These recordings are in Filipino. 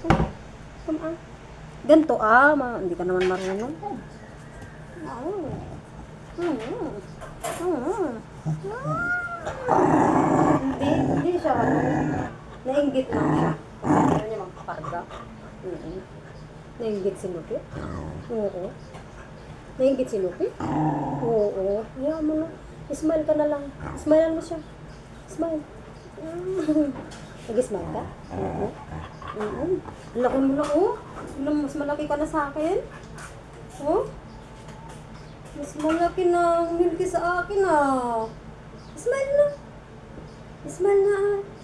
Come on. Ganto hindi ka naman marunong. Hindi siya nainggit lang siya. Kasi ayaw niya magpakarga. Nainggit si Lupi? Oo. Nainggit si Lupi? Oo. Hayaan mo na. Smile ka na lang. Smilean mo siya. Smile. Nag-smile ka? Oo. Ang laki mo na, oh. Mas malaki ka na sa akin. Oh. Mas malaki na Milky sa akin, ah. Smile na. Smile na.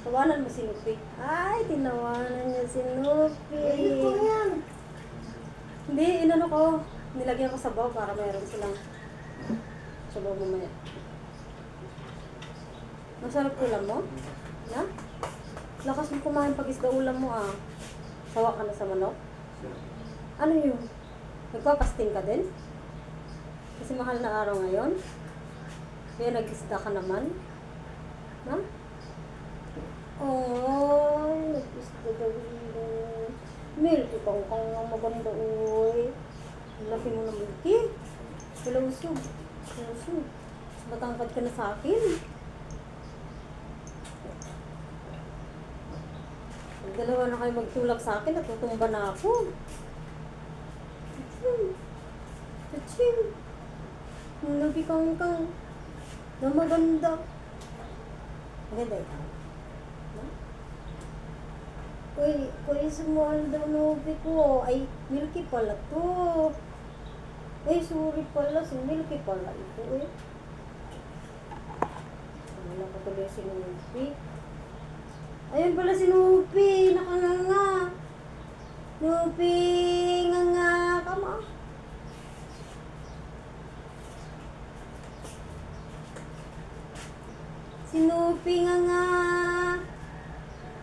Tawanan mo si Lupi. Ay, tinawanan niya si Lupi. Ito yan. Hindi, inano ko. Nilagyan ko sabaw para mayroon silang sabaw mamaya. Masarap ulam mo? Ha? Lakas mo kumain pag isda ulam mo, ah. Sawa ka na sa manok? Ano yun? Nagpapasting ka din? Kasi mahal na araw ngayon? Kaya nag-isda ka naman? Ha? Oh, nag-isda daw yun. Milky kang maganda, uy. Laki mo na Milky. Pilausog. Pilausog. Matangkad ka na sa akin. Dalawa na kayo magtulak sa akin, natutumba na ako. Taching. Lagi kang na maganda. Maganda ikaw. Kuy, small daw Nubi ko. Ay, Milky pala to. Ay, sorry pala. Si Milky pala ito eh. Wala ko tuloy si Nubi. Ayun pala si Nubi. Nakanganga. Nubi, nganga. Kama. Si Nubi, nganga.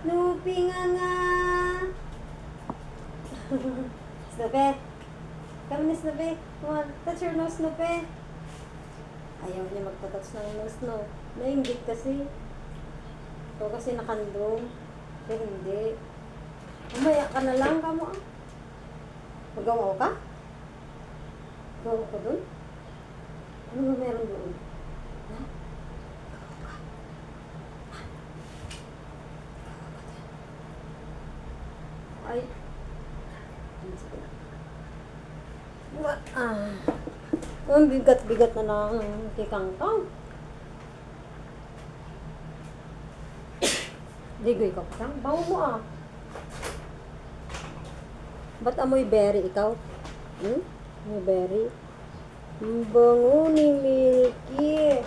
Nubi, nganga. Snoopy. Come na, Snoopy. Come on. Touch your nose, Snoopy. Ayaw niya magpa-touch ng nose, no. Nainggit kasi. Ito kasi nakandong. Pero hindi. Umaya ka na lang, kamo. Magawa ka? Gawa ko doon? Ano ba meron doon? Ha? Ay. Ang bigat-bigat na lang kikangkang. Digoy ka pa. Bango mo, ah. Ba't amoy berry ikaw? Amoy berry. Ang bango ni Milky.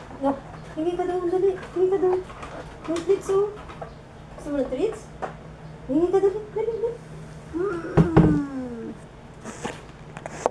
Hingi ka daw, dali. Hingi ka daw. May treats, oh. Gusto mo ng treats?